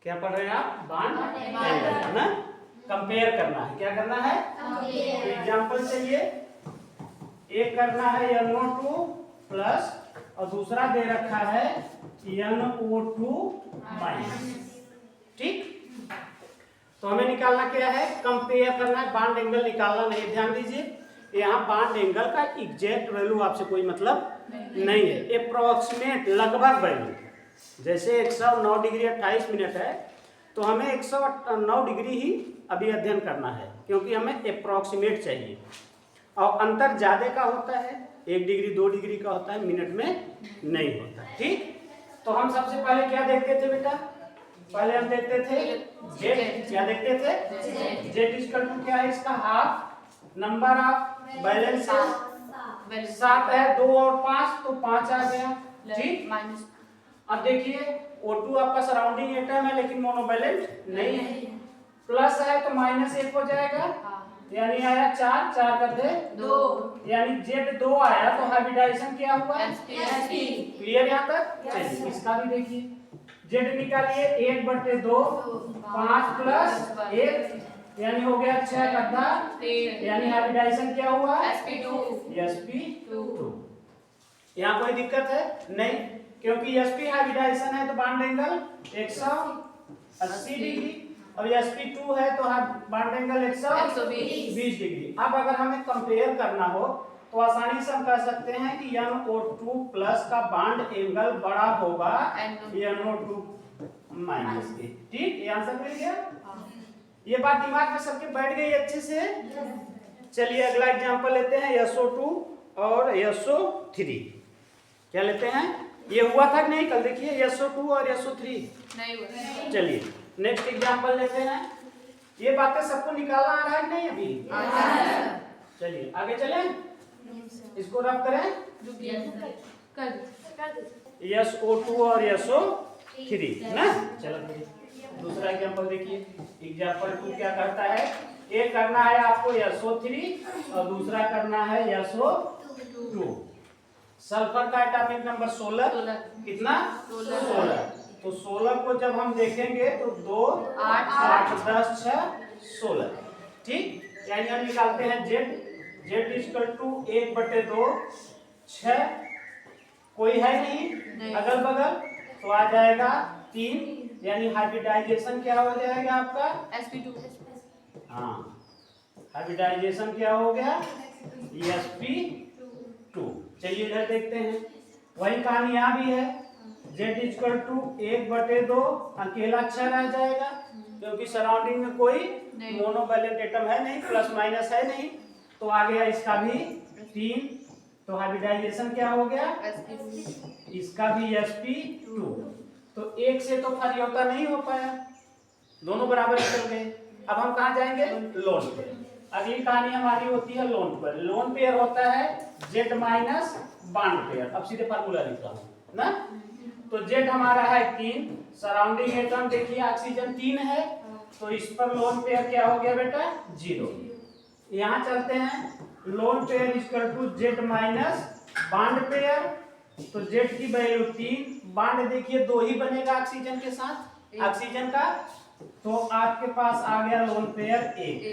क्या पढ़ रहे हैं आप? बॉन्ड एंगल ना, कंपेयर करना है। क्या करना है? एग्जाम्पल चाहिए। एक करना है NO2 प्लस और दूसरा दे रखा है NO2 माइनस। ठीक, तो हमें निकालना क्या है? कंपेयर करना है, बॉन्ड एंगल निकालना नहीं। ध्यान दीजिए, यहाँ बॉन्ड एंगल का एग्जैक्ट वैल्यू आपसे कोई मतलब नहीं है, अप्रोक्सीमेट लगभग वैल्यू। जैसे 109 डिग्री 28 मिनट है, तो हमें 109 डिग्री ही अभी अध्ययन करना है, क्योंकि हमें अप्रोक्सीमेट चाहिए। और अंतर ज्यादा का होता है, 1 डिग्री 2 डिग्री का होता है, मिनट में नहीं होता। ठीक, तो हम सबसे पहले क्या देखते थे बेटा? पहले हम देखते थे जेड। क्या देखते थे? जेड इक्वल टू क्या है इसका? हाफ नंबर ऑफ बैलेंस है 7 है, 2 और 5 तो 5 आ गया। ठीक, माइनस। अब देखिए O2 आपका सराउंडिंग एटम है लेकिन मोनोवैलेंट नहीं है, प्लस है तो -1 हो जाएगा, यानी आया 4, 4 का थे 2, यानी Z2 आया तो हाइब्रिडाइजेशन क्या हुआ? sp। क्लियर यहाँ तक? चलिए इसका भी देखिए, Z निकालिए 1/2, 5 प्लस 1 यानी हो गया 6 का 3, यानी हाइब्रिडाइजेशन क्या हुआ? sp2। यहाँ कोई दिक्कत है नहीं, क्योंकि sp हाइब्रिडाइजेशन है तो बॉन्ड एंगल 180 डिग्री और sp2 है तो बॉन्ड एंगल 120 डिग्री। अब अगर हमें कंपेयर करना हो तो आसानी से हम कह सकते हैं कि NO2 प्लस का बॉन्ड एंगल बड़ा होगा NO2 माइनस के। ठीक, ये आंसर मिल गया। ये बात दिमाग में सबके बैठ गई अच्छे से। चलिए अगला एग्जांपल लेते हैं, SO2 और SO3। क्या लेते हैं? ये हुआ था कि नहीं कल? देखिए SO2 और SO3 नहीं हुआ। चलिए नेक्स्ट एग्जांपल लेते हैं। ये बातें सबको निकालना आ रहा है कि नहीं अभी? चलिए आगे चलें, इसको रब करें। SO2 और SO3 ना। चलो दूसरा एग्जांपल देखिए। एग्जांपल 2 क्या करता है? एक करना है आपको SO3 और दूसरा करना है SO2। सल्फर का एटॉमिक नंबर 16। कितना? 16। तो 16 को जब हम देखेंगे तो 2 8 8 10 6 16। ठीक, यानी हम निकालते हैं Z इक्वल टू 1/2 6, कोई है नहीं अगल बगल तो आ जाएगा 3, यानी हाइब्रिडाइजेशन क्या हो जाएगा आपका? sp2। हाँ, हाइब्रिडाइजेशन क्या हो गया? sp2। चलिए इधर देखते हैं, वही कहानी यहाँ भी है। Z इक्वल टू 1/2 अकेला 6 रह जाएगा, क्योंकि सराउंडिंग में कोई मोनोवैलेंट एटम है नहीं, प्लस माइनस है नहीं, तो आ गया इसका भी 3, तो हाइब्रिडाइजेशन क्या हो गया? इसका भी sp2। तो एक से तो फरियोता नहीं हो पाया, दोनों बराबर चल गए। अब हम कहाँ जाएंगे? Lone pair. अगली कहानी हमारी होती है लोन पेयर। लोन पेयर होता है Z माइनस बॉन्ड पेयर। अब सीधे फार्मूला लिखता हूँ ना। तो Z हमारा है 3, सराउंडिंग एटम देखिए ऑक्सीजन 3 है, तो इस पर लोन पेयर क्या हो गया बेटा? 0। यहाँ चलते हैं, lone pair equal to Z minus bond pair, तो Z की वैल्यू 3, बॉन्ड देखिए 2 ही बनेगा ऑक्सीजन के साथ, ऑक्सीजन का, तो आपके पास आ गया लोन पेयर 1।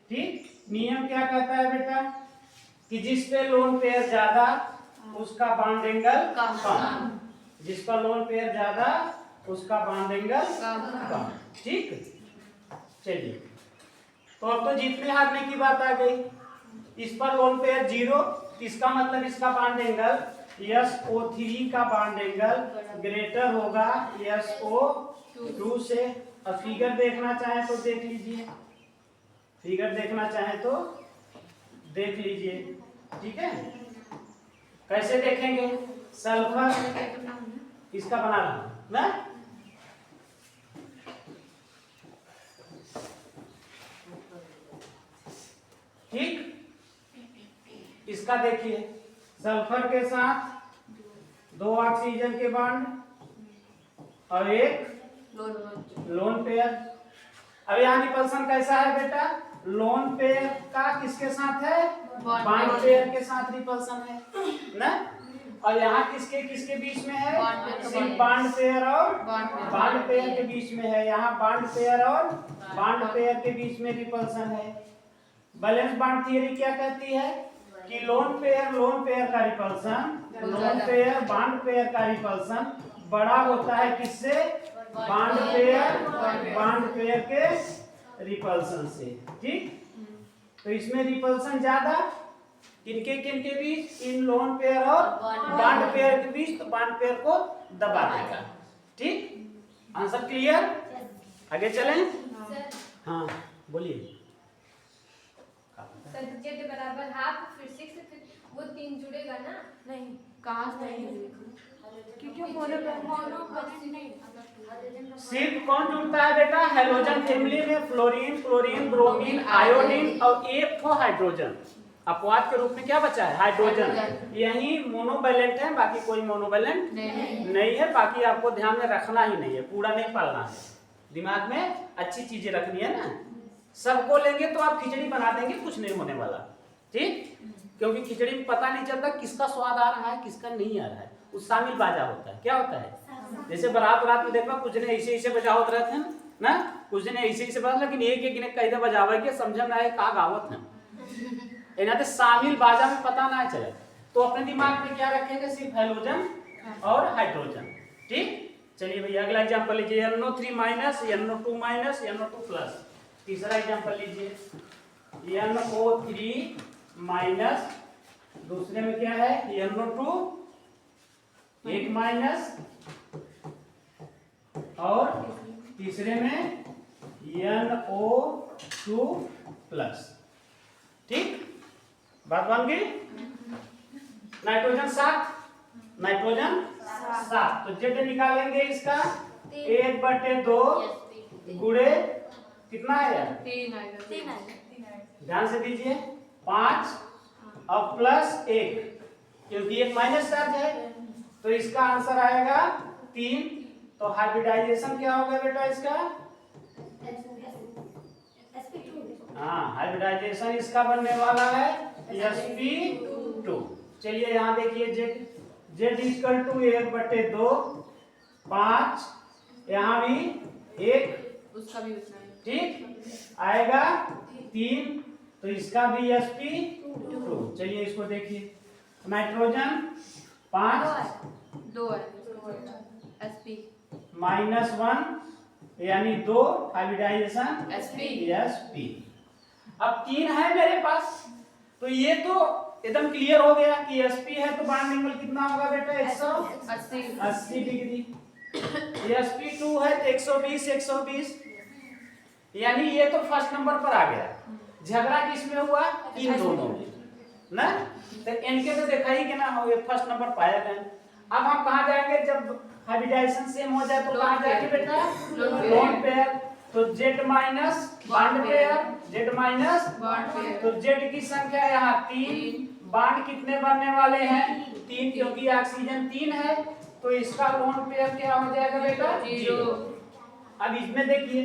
ठीक, नियम क्या कहता है बेटा? कि जिस पे लोन पेयर ज्यादा उसका बॉन्ड एंगल कम, जिसका लोन पेयर ज्यादा उसका बॉन्ड एंगल कम। ठीक, चलिए तो अब तो जीतने हारने की बात आ गई। इस पर लोन पेयर 0, इसका मतलब इसका बॉन्ड एंगल SO3 का बॉन्ड एंगल ग्रेटर होगा SO2 से। अब फिगर देखना चाहे तो देख लीजिए, फिगर देखना चाहे तो देख लीजिए। ठीक है, कैसे देखेंगे? सल्फर इसका बना रहा हूं मैं, ठीक, इसका देखिए सल्फर के साथ 2 ऑक्सीजन के बॉन्ड और एक लोन पेयर। अब यहाँ रिपल्सन कैसा है बेटा? लोन पेयर का किसके साथ है? बॉन्ड पेयर के साथ रिपल्सन है ना। और यहाँ किसके किसके बीच में है? सिर्फ बॉन्ड पेयर और बॉन्ड पेयर के बीच में है। यहाँ बॉन्ड पेयर और बॉन्ड पेयर के बीच में रिपल्सन है। बैलेंस बॉन्ड थियरी क्या कहती है कि लोन पेयर का repulsion, lone pair bond pair का रिपल्सन बड़ा होता है किससे? बॉन्ड पेयर के रिपल्सन से। ठीक, तो इसमें रिपल्सन ज्यादा किनके बीच? इन लोन पेयर और बॉन्ड पेयर के बीच, तो बॉन्ड पेयर को दबा देगा। ठीक, आंसर क्लियर? आगे चलें। हाँ बोलिए। सर जेड बराबर हाफ, फिर 6, फिर वो 3 जुड़ेगा ना? नहीं, कहाँ से नहीं, क्योंकि सिर्फ कौन जुड़ता है बेटा? हेलोजन फैमिली में फ्लोरीन, क्लोरीन, ब्रोमीन, आयोडीन और एक तो हाइड्रोजन। अपवाद के रूप में क्या बचा है? हाइड्रोजन। यही मोनोवैलेंट है, बाकी कोई मोनोवैलेंट नहीं है। बाकी आपको ध्यान में रखना ही नहीं है, पूरा नहीं पढ़ना है, दिमाग में अच्छी चीजें रखनी है ना। सबको लेंगे तो आप खिचड़ी बना देंगे, कुछ नहीं होने वाला। ठीक, क्योंकि खिचड़ी में पता नहीं चलता किसका स्वाद आ रहा है किसका नहीं आ रहा है, उस शामिल बाजा होता है। क्या होता है? जैसे बारात में देखो कुछ ने ऐसे बजावत रहते हैं ना, कुछ ने ऐसे बजा, लेकिन एक ने कैसे बजावे के समझ में आए का गावत है, इन्हें तो शामिल बाजा में पता ना चले। तो अपने दिमाग में क्या रखेंगे? सिर्फ हेलोजन और हाइड्रोजन। ठीक, चलिए भैया अगला एग्जांपल लीजिए। NO3 minus, NO2 minus, NO2 plus. तीसरा एग्जांपल लीजिए, NO3 माइनस, दूसरे में क्या है? NO2 एक माइनस, और तीसरे में NO2 प्लस। ठीक, बात बन गई। नाइट्रोजन 7, तो जेड निकालेंगे इसका 1/2 गुणे कितना है यार? 3 ध्यान से दीजिए, 5 और प्लस 1, क्योंकि एक माइनस चार्ज है तो इसका आंसर आएगा 3। तो हाइब्रिडाइजेशन क्या होगा बेटा इसका? हाँ, हाइब्रिडाइजेशन इसका बनने वाला है sp2। चलिए यहाँ देखिए, जेड इक्वल टू 1/2, 5, यहाँ भी 1, उसका भी उतना ही। ठीक आएगा 3, तो इसका भी sp2। चलिए इसको देखिए, नाइट्रोजन 5, 2 है sp -1 यानी 2, हाइब्रिडाइजेशन sp। अब 3 है मेरे पास, तो ये तो एकदम क्लियर हो गया कि sp है, तो बॉन्ड एंगल कितना होगा बेटा? 180 डिग्री। sp2 है तो 120, यानी ये तो फर्स्ट नंबर पर आ गया। झगड़ा किसमें हुआ? इन दोनों में ना, तो इनके तो देखा ही कि ना हो, ये फर्स्ट नंबर पाया गया। अब हम कहाँ जाएंगे? जब हाइब्रिडाइजेशन सेम हो जाए तो कहाँ जाएंगे बेटा? Lone pair. तो Z minus bond pair, Z minus, तो Z की संख्या यहाँ 3, बॉन्ड कितने बनने वाले हैं? 3, क्योंकि ऑक्सीजन 3 है, तो इसका लोन पेयर क्या हो जाएगा बेटा? 0। अब इसमें देखिए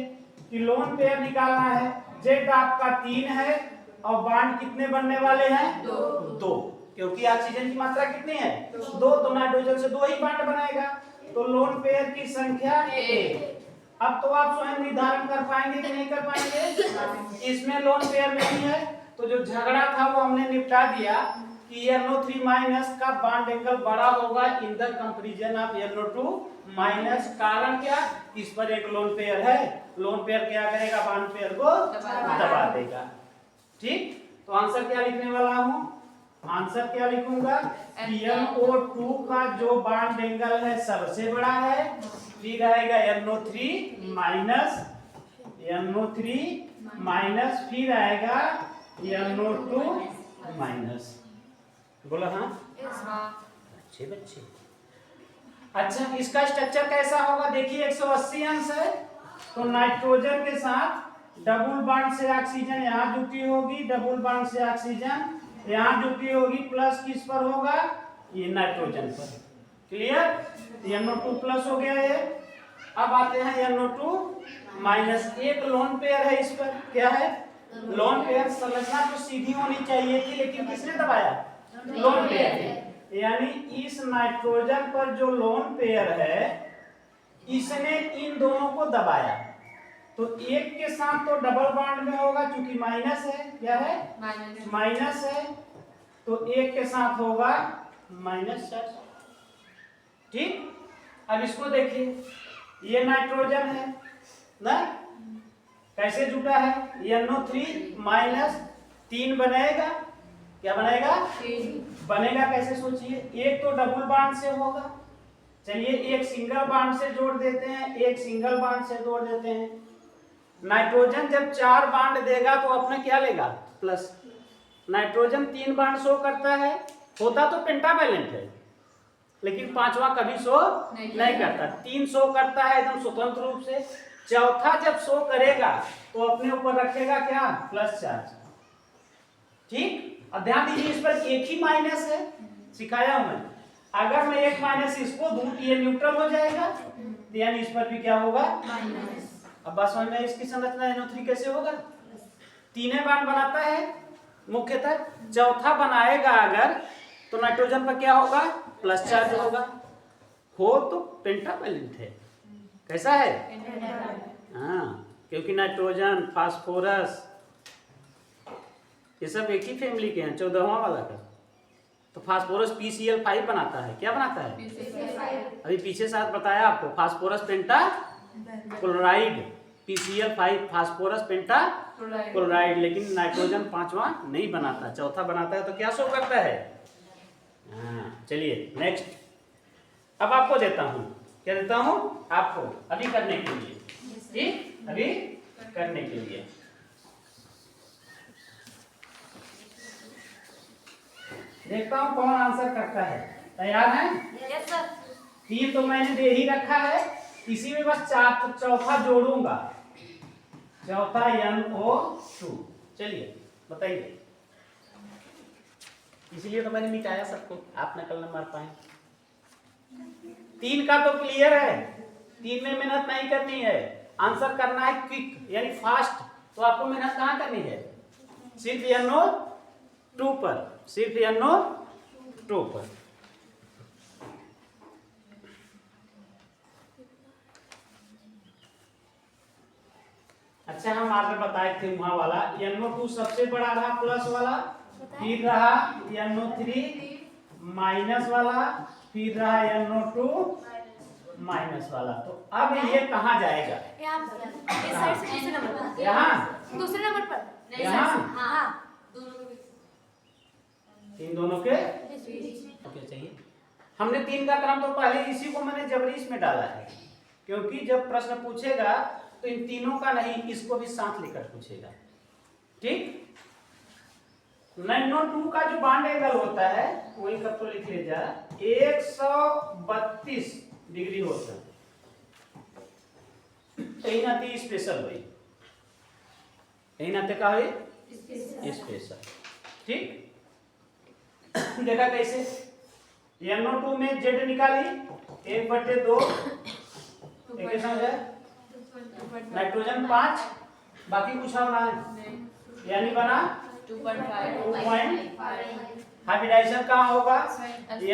कि लोन पेयर निकालना है, Z आपका 3 है और बॉन्ड कितने बनने वाले हैं? 2, क्योंकि ऑक्सीजन की मात्रा कितनी है? 2, तो नाइट्रोजन से 2 ही बॉन्ड बनाएगा, तो लोन पेयर की संख्या 1। अब तो आप स्वयं निर्धारण कर पाएंगे कि नहीं कर पाएंगे? इसमें लोन पेयर नहीं है, तो जो झगड़ा था वो हमने निपटा दिया कि NO3 माइनस का बॉन्ड एंगल बड़ा होगा in the comparison of NO2 minus. कारण क्या? इस पर एक लोन पेयर है, लोन पेयर क्या करेगा? बॉन्ड पेयर को दबा देगा। ठीक, तो आंसर क्या लिखने वाला हूँ? आंसर क्या लिखूंगा? NO2 का जो बॉन्ड एंगल है सबसे बड़ा है, फिर आएगा NO3 माइनस, फिर आएगा NO2 माइनस। बोला हाँ? अच्छे बच्चे। अच्छा, इसका स्ट्रक्चर कैसा होगा? देखिए 180 अंश है, तो नाइट्रोजन के साथ डबल बॉन्ड से ऑक्सीजन यहाँ जुटी होगी, डबल बॉन्ड से ऑक्सीजन यहाँ जुटी होगी, प्लस किस पर होगा? ये नाइट्रोजन पर। क्लियर? NO2 प्लस हो गया ये। अब आते हैं NO2 माइनस, एक लोन पेयर है इस पर। क्या है? Lone pair. संरचना तो सीधी होनी चाहिए थी, लेकिन किसने दबाया? Lone pair. यानी इस नाइट्रोजन पर जो लोन पेयर है इसने इन दोनों को दबाया, तो एक के साथ तो डबल बॉन्ड में होगा क्योंकि माइनस है, क्या है माइनस है, तो एक के साथ होगा माइनस चार्ज। ठीक, अब इसको देखिए, ये नाइट्रोजन है ना, कैसे जुटा है, NO3 माइनस 3 बनेगा, क्या बनेगा बनेगा कैसे सोचिए, एक तो डबल बॉन्ड से होगा, चलिए एक सिंगल बॉन्ड से जोड़ देते हैं, एक सिंगल बॉन्ड से जोड़ देते हैं। नाइट्रोजन जब 4 बॉन्ड देगा तो अपने क्या लेगा प्लस, नाइट्रोजन 3 बॉन्ड शो करता है, होता तो पेंटावैलेंट है लेकिन 5वां कभी शो नहीं करता, 3 शो करता है एकदम स्वतंत्र रूप से, चौथा जब शो करेगा तो अपने ऊपर रखेगा क्या प्लस चार्ज। ठीक, अब ध्यान दीजिए इस पर एक ही माइनस है, सिखाया हूं मैं, अगर मैं एक माइनस इसको दूं तो ये न्यूट्रल हो जाएगा, तो यानी इस पर भी क्या होगा माइनस। अब बात समझ में, इसकी संरचना NO3 कैसे होगा, 3 बॉन्ड बनाता है मुख्यतः, चौथा बनाएगा अगर तो नाइट्रोजन पर क्या होगा प्लस चार्ज होगा, हो तो पेंटावैलेंट है, कैसा है हाँ, क्योंकि नाइट्रोजन फास्फोरस ये सब एक ही फैमिली के हैं, 14वां वाला का, तो फास्फोरस PCl5 बनाता है, क्या बनाता है अभी पीछे साथ बताया आपको, फास्फोरस पेंटा क्लोराइड, PCl5 फास्फोरस पेंटा क्लोराइड, लेकिन नाइट्रोजन 5वां नहीं बनाता, चौथा बनाता है, तो क्या शो करता है हाँ। चलिए नेक्स्ट, अब आपको देता हूं, क्या देता हूं आपको अभी करने के लिए, ठीक अभी करने के लिए, देखता हूं कौन आंसर करता है, तैयार हैं यस सर। 3 तो मैंने दे ही रखा है, इसी में बस चौथा जोड़ूंगा, चौथा NO2, चलिए बताइए, इसलिए तो मैंने मिटाया सबको, आप नकल न मार पाए। 3 का तो क्लियर है, 3 में मेहनत नहीं करनी है, आंसर करना है क्विक यानी फास्ट, तो आपको मेहनत कहाँ करनी है, सिर्फ NO2 पर, सिर्फ NO2 पर। अच्छा हम आगे बताए थे वहां वाला, NO2 सबसे बड़ा रहा प्लस वाला, फिर रहा NO3 माइनस वाला, फिर रहा NO2 माइनस वाला, तो अब ये कहाँ जाएगा, इस साइड से दूसरे नंबर पर, यहाँ दूसरे नंबर पर, यहाँ हाँ इन दोनों के ओके चाहिए, हमने 3 का क्रम तो पहले इसी को मैंने जबरी इसमें डाला है, क्योंकि जब प्रश्न पूछेगा तो इन तीनों का नहीं, इसको भी साथ लेकर पूछेगा। ठीक, NO2 का जो बॉन्ड एंगल होता है वही कब तो लिख ले जा, 132 डिग्री होता है, यही नाते स्पेशल हुई, यही नाते का हुई स्पेशल। ठीक, देखा कैसे, NO2 में Z निकाली 1/2, एक समझ है, नाइट्रोजन 5, बाकी कुछ और ना है, यानी बना 2.5, हाइब्रिडाइजेशन कहाँ होगा,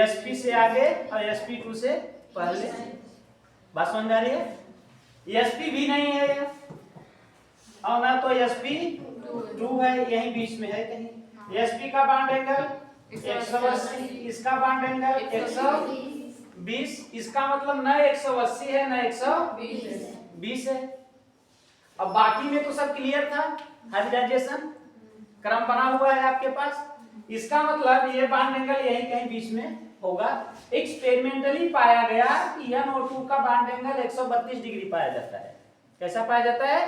sp से आगे और sp2 से पहले, बात समझ आ रही है, sp भी नहीं है और ना तो sp2 है, यही बीच में है कहीं, sp का बॉन्ड एंगल 180, इसका बॉन्ड एंगल 120, इसका मतलब न 180 है न 120 है। अब बाकी में तो सब क्लियर था, हाइब्रिडाइजेशन क्रम बना हुआ है आपके पास, इसका मतलब ये बॉन्ड एंगल यही कहीं बीच में होगा। एक्सपेरिमेंटली पाया गया कि NO2 का बॉन्ड एंगल 132 डिग्री पाया जाता है। कैसा पाया जाता है?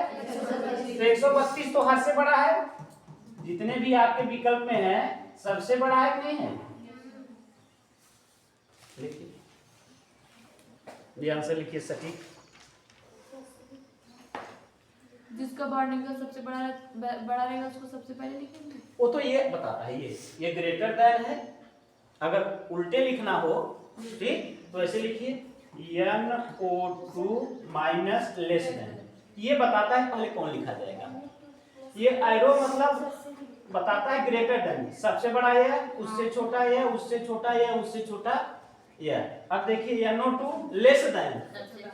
132 तो हद से बड़ा है, जितने भी आपके विकल्प में है सबसे बड़ा है कि नहीं है? लिखिए, ध्यान से लिखिए सटीक। जिसका बॉन्ड एंगल सबसे बड़ा रहेगा उसको सबसे पहले लिखेंगे। वो तो ये बताता है, ये ग्रेटर देन है। अगर उल्टे लिखना हो ठीक तो ऐसे लिखिए NO2 माइनस लेस देन, ये बताता है पहले कौन लिखा जाएगा। ये एरो मतलब बताता है ग्रेटर देन, सबसे बड़ा ये है, उससे छोटा ये है, उससे छोटा ये है, उससे छोटा ये है। अब देखिए NO2 लेस देन,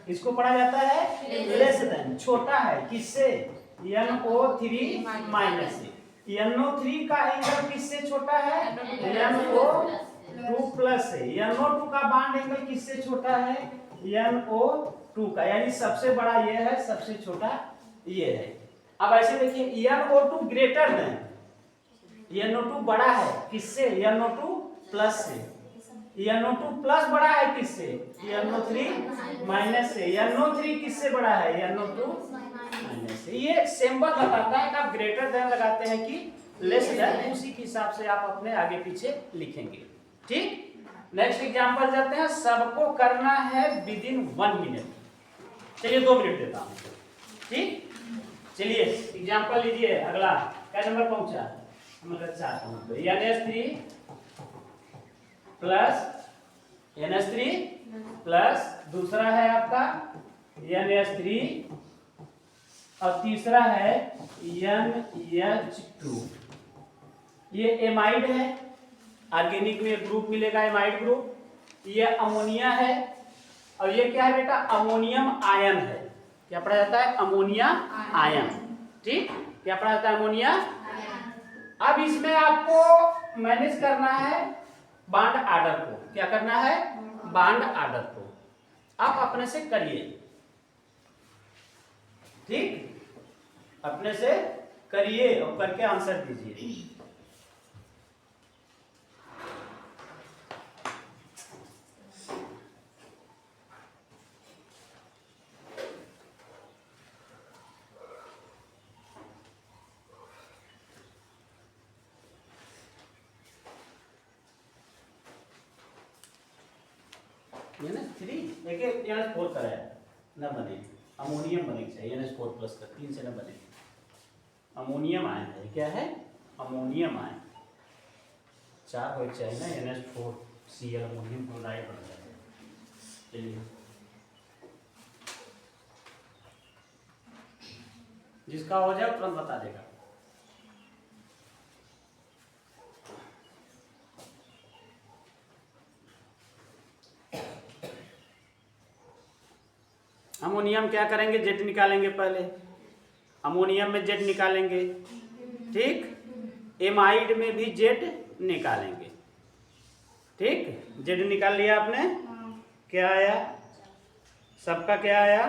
इसको पढ़ा जाता है लेस देन, छोटा है किससे, NO3 माइनस से। NO3 का एंगल किससे छोटा है, NO2 प्लस से। NO2 का बॉन्ड एंगल किससे छोटा है, NO2 का, यानी सबसे बड़ा ये है, सबसे छोटा ये है। अब ऐसे देखिए NO2 ग्रेटर देन, NO2 बड़ा है किससे, NO2 प्लस से। NO2 प्लस बड़ा है किससे, NO3 माइनस से। NO3 किससे बड़ा है, NO2 माइनस से। ये सिंबल बताता है कि आप ग्रेटर देन लगाते हैं कि लेस देन, उसी के हिसाब से आप अपने आगे पीछे लिखेंगे। ठीक, नेक्स्ट एग्जांपल जाते हैं। सबको करना है विद इन 1 मिनट। चलिए 2 मिनट देता हूं। ठीक, चलिए एग्जांपल लीजिए। अगला क्या नंबर पहुंचा, मतलब 4 NH3 प्लस NH3 प्लस, दूसरा है आपका NH3 और तीसरा है NH2। ये एमाइड है, ऑर्गेनिक में ग्रुप मिलेगा एमाइड ग्रुप। ये अमोनिया है और ये क्या है बेटा, अमोनियम आयन है। क्या पढ़ा जाता है, अमोनिया आयन। ठीक, क्या पढ़ा जाता है, अमोनिया। अब इसमें आपको मैनेज करना है बॉन्ड ऑर्डर को। क्या करना है, बॉन्ड ऑर्डर को आप अपने से करिए। ठीक, अपने से करिए और करके आंसर दीजिए। NH3 एक NH4 का है न बने, अमोनियम बने चाहिए, NH4 प्लस का 3 से न बने। अमोनियम आयन है, क्या है, अमोनियम आयन। 4 हो चाहिए ना, NH4Cl अमोनियम क्लोराइड बन जाए। चलिए, जिसका हो जाए तुरंत बता देगा। अमोनियम क्या करेंगे, जेड निकालेंगे पहले। अमोनियम में जेड निकालेंगे। ठीक, एमाइड में भी जेड निकालेंगे। ठीक, जेड निकाल लिया आपने। क्या आया, सबका क्या आया,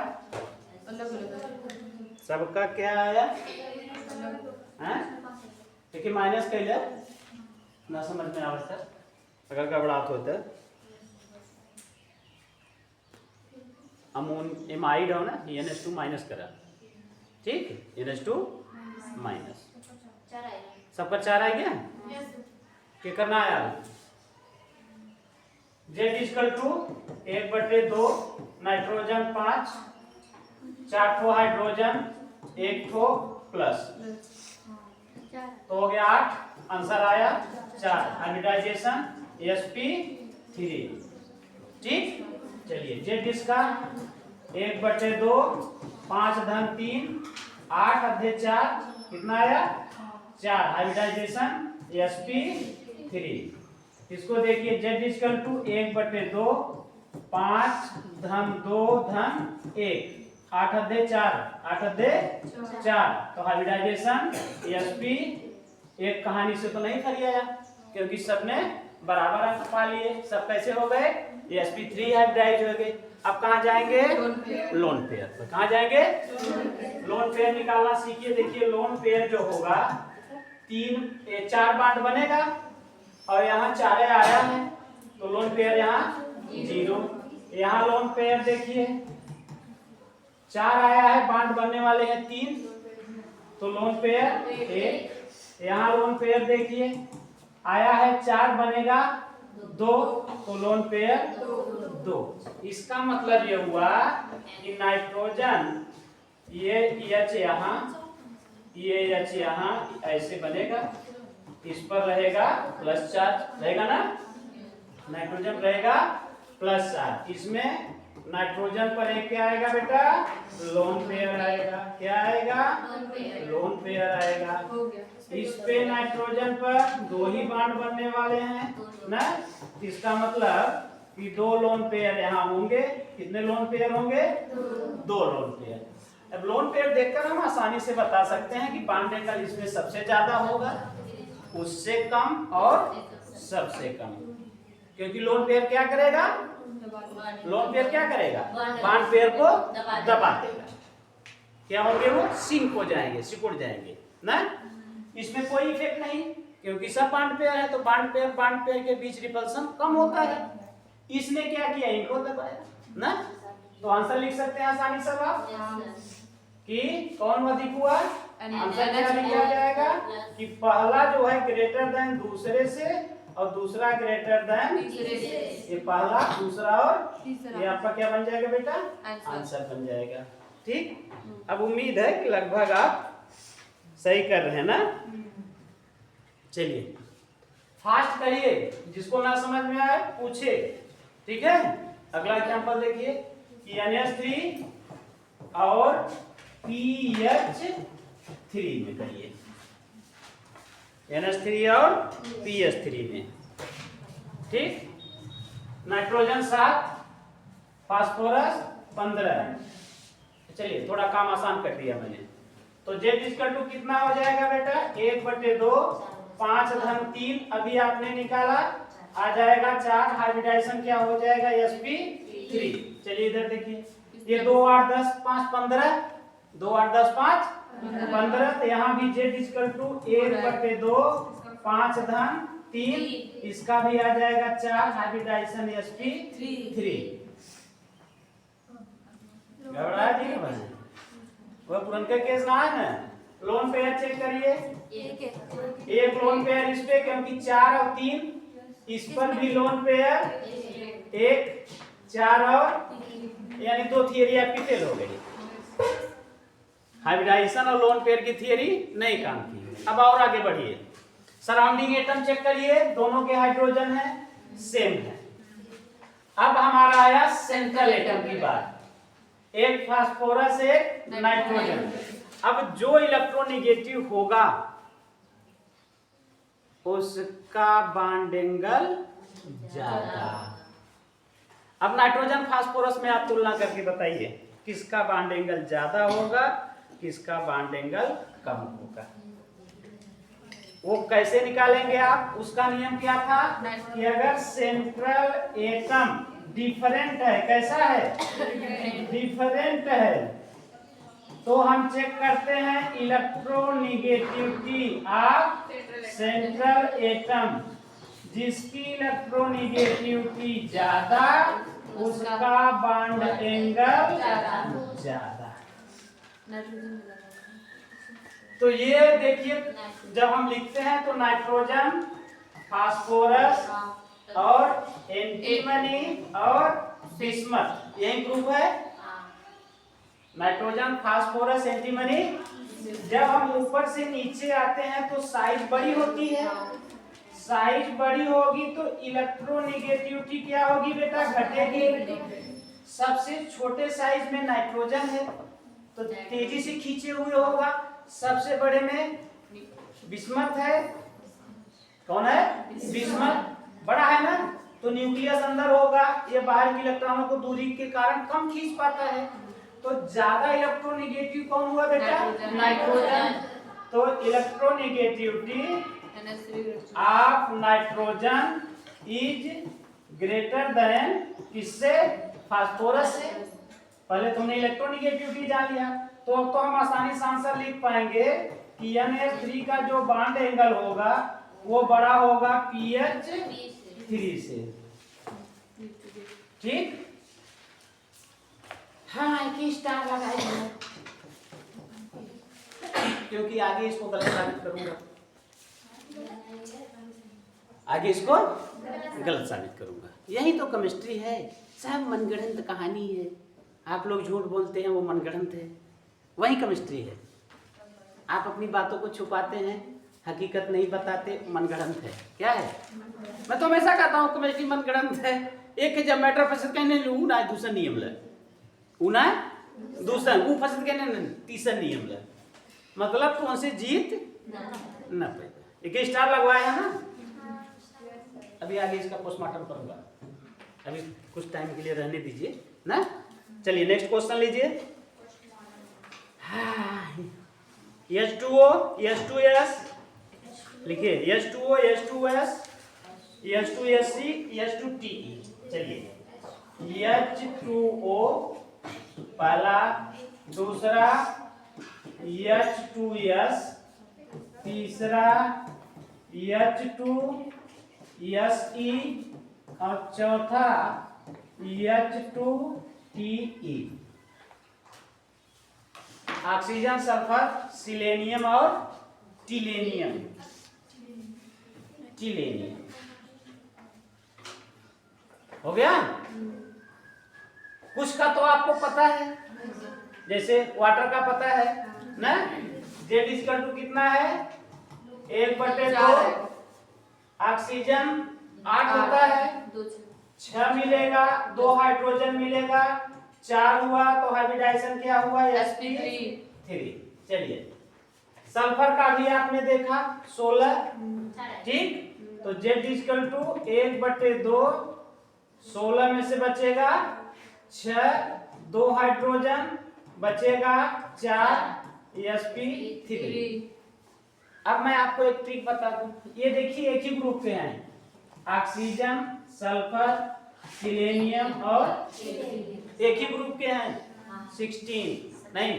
सबका क्या आया, देखिए माइनस कैले ना समझ में आवश्यक, अगर गड़बड़ात होता है। एमाइड हो ना, NH2 माइनस करा। ठीक, NH2 माइनस, सबका 4 आ गया। क्या करना है यार, Z= 1/2 नाइट्रोजन 5, 4 ठो हाइड्रोजन, 1 ठो प्लस, तो हो गया 8। आंसर आया 4, हाइब्रिडाइजेशन sp3। ठीक, चलिए जेड इसका 1/2 5 धन 3 8 अध्याय 4 कितना आया 4, हाइब्रिडाइजेशन sp3। इसको देखिए Z= 1/2 5 धन 2 धन 1 8 अध्याय 4 8 अध्याय 4, तो हाइब्रिडाइजेशन sp। एक कहानी से तो नहीं खरी आया, क्योंकि सबने बराबर अंक पा लिए। सब कैसे हो गए, sp3 हाइब्रिडाइज हो गए। अब कहाँ जाएंगे, लोन पेयर पर। कहाँ जाएंगे, लोन पेयर निकालना सीखिए। देखिए लोन पेयर जो होगा 4 बांड बनेगा और यहाँ 4 आया है, तो लोन पेयर यहाँ 0। यहाँ लोन पेयर देखिए 4 आया है, बांड बनने वाले हैं 3, तो लोन पेयर 1। यहाँ लोन पेयर देखिए आया है 4 बनेगा 2, तो लोन पेयर 2। इसका मतलब ये हुआ कि नाइट्रोजन ये H यहाँ, ये H यहाँ ऐसे बनेगा, इस पर रहेगा प्लस चार्ज, रहेगा ना, नाइट्रोजन रहेगा प्लस चार्ज, इसमें नाइट्रोजन पर एक क्या आएगा बेटा, लोन पेयर आएगा। क्या आएगा, लोन पेयर आएगा। हो गया। इस पे नाइट्रोजन पर 2 ही बॉन्ड बनने वाले हैं ना, इसका मतलब कि 2 लोन पेयर यहाँ होंगे। कितने लोन पेयर होंगे, 2 लोन पेयर। अब लोन पेयर देखकर हम आसानी से बता सकते हैं कि बॉन्ड एंगल इसमें सबसे ज्यादा होगा, उससे कम और सबसे कम। क्योंकि लोन पेयर क्या करेगा, लोन पेयर क्या करेगा, बॉन्ड पेयर को दबा देगा। क्या होंगे वो, सिंक हो जाएंगे, सिकुड़ जाएंगे ना। इसमें कोई इफेक्ट नहीं, क्योंकि सब बॉन्ड पेयर है, तो बॉन्ड पेयर के बीच रिपल्सन कम होता है। इसने क्या किया, इनको दबाया ना। तो आंसर लिख सकते हैं आसानी से आप कि कौन अधिक हुआ। आंसर क्या लिखा जाएगा कि पहला जो है ग्रेटर देन दूसरे से और दूसरा ग्रेटर देन तीसरे से। ये पहला, दूसरा और तीसरा। ये आपका क्या बन जाएगा बेटा, आंसर बन जाएगा। ठीक, अब उम्मीद है कि लगभग आप सही कर रहे हैं ना। चलिए फास्ट करिए, जिसको ना समझ में आए पूछे, ठीक है। अगला एग्जांपल देखिए कि NH3 और PH3 में करिए। NH3 और PH3 में, ठीक। Nitrogen 7, phosphorus 15। चलिए थोड़ा काम आसान कर दिया मैंने। तो Z कितना हो जाएगा बेटा, 1/2, 5-3 अभी आपने निकाला, आ जाएगा 4। हाइब्रिडाइजेशन क्या हो जाएगा, sp3। चलिए इधर देखिए, ये 2 8 10 5 15, 2 8 10 5 15। तो यहाँ भी Z 1/2, 5-3, इसका भी आ जाएगा 4। Hybridisation sp3। घबरा जी भाई, वो पुरनका केस ना है ना। लोन पेयर चेक करिए, एक लोन पेयर इस पे, क्योंकि 4 और 3, इस पर भी लोन पेयर 1, 4 और, यानी 2 थियरी आपकी फेल हो गई। हाइब्रिडाइजेशन और लोन पेयर की थियरी नहीं काम की। अब और आगे बढ़िए, सराउंडिंग एटम चेक करिए, दोनों के हाइड्रोजन है, सेम है। अब हमारा आया सेंट्रल एटम की बात, एक फास्फोरस एक नाइट्रोजन। अब जो इलेक्ट्रोनेगेटिव होगा उसका बॉन्ड एंगल ज्यादा। अब नाइट्रोजन फास्फोरस में आप तुलना करके बताइए किसका बॉन्ड एंगल ज्यादा होगा, किसका बॉन्ड एंगल कम होगा। वो कैसे निकालेंगे आप, उसका नियम क्या था कि अगर सेंट्रल एटम डिफरेंट है, कैसा है, डिफरेंट है, तो हम चेक करते हैं इलेक्ट्रोनेगेटिविटी ऑफ सेंट्रल एटम। जिसकी इलेक्ट्रोनेगेटिविटी ज्यादा उसका बॉन्ड एंगल ज्यादा। तो ये देखिए, जब हम लिखते हैं तो नाइट्रोजन, फास्फोरस और एंटीमनी और बिस्मथ, यही ग्रुप है। Nitrogen, phosphorus, antimony. जब हम ऊपर से नीचे आते हैं तो साइज बड़ी होती है, साइज बड़ी होगी तो इलेक्ट्रोनेगेटिविटी क्या होगी बेटा, घटेगी। सबसे छोटे साइज में नाइट्रोजन है तो तेजी से खींचे हुए होगा, सबसे बड़े में बिस्मथ है। कौन है, बिस्मथ, बड़ा है ना, तो न्यूक्लियस अंदर होगा, ये बाहर की इलेक्ट्रॉनों को दूरी के कारण कम खींच पाता है। तो ज्यादा इलेक्ट्रोनेगेटिव कौन हुआ बेटा, नाइट्रोजन। तो electronegativity of nitrogen is greater than किससे, फास्फोरस से। पहले तुमने इलेक्ट्रोनेगेटिविटी जान लिया, तो अब तो हम आसानी से आंसर लिख पाएंगे कि NH3 का जो बॉन्ड एंगल होगा वो बड़ा होगा PH3 से। ठीक, हाँ की स्टार लगाइए, क्योंकि आगे इसको गलत साबित करूंगा, आगे इसको गलत साबित करूंगा। यही तो केमिस्ट्री है, सब मनगढ़ंत कहानी है। आप लोग झूठ बोलते हैं, वो मनगढ़ंत है, वही केमिस्ट्री है। आप अपनी बातों को छुपाते हैं, हकीकत नहीं बताते, मनगढ़ंत है। क्या है, मैं तो हमेशा कहता हूँ केमिस्ट्री मनगढ़ंत है। एक जब मैटर फसद कहने ऊना है दूसरा नियम ले ऊना दूसरा वो फसद कहने तीसरा नियम ले मतलब तो उनसे जीत ना पाए। एक स्टार लगवाया है ना। अभी आगे इसका पोस्टमार्टम करूंगा, अभी कुछ टाइम के लिए रहने दीजिए ना। चलिए नेक्स्ट क्वेश्चन लीजिए। H2O H2S लिखिए H2O H2S H2SC H2TE। चलिए H2O पहला, दूसरा H2S, तीसरा H2SE और चौथा H2TE। ऑक्सीजन, सल्फर, सिलेनियम और टिलेनियम। हो गया। कुछ का तो आपको पता है, जैसे वाटर का पता है ना। जेड इक्वल टू कितना है 1/2। ऑक्सीजन 8 होता है, 6 मिलेगा, 2 हाइड्रोजन मिलेगा, 4 हुआ तो हाइब्रिडाइजेशन क्या हुआ sp3। चलिए सल्फर का भी आपने देखा 16, ठीक। तो जेड इक्वल टू 1/2, 16 में से बचेगा 6, 2 हाइड्रोजन बचेगा 4 sp3। अब मैं आपको एक ट्रिक बता दूं, ये देखिए एक ही ग्रुप के हैं, ऑक्सीजन, सल्फर, सिलेनियम और एक ही ग्रुप के हैं। 16 नहीं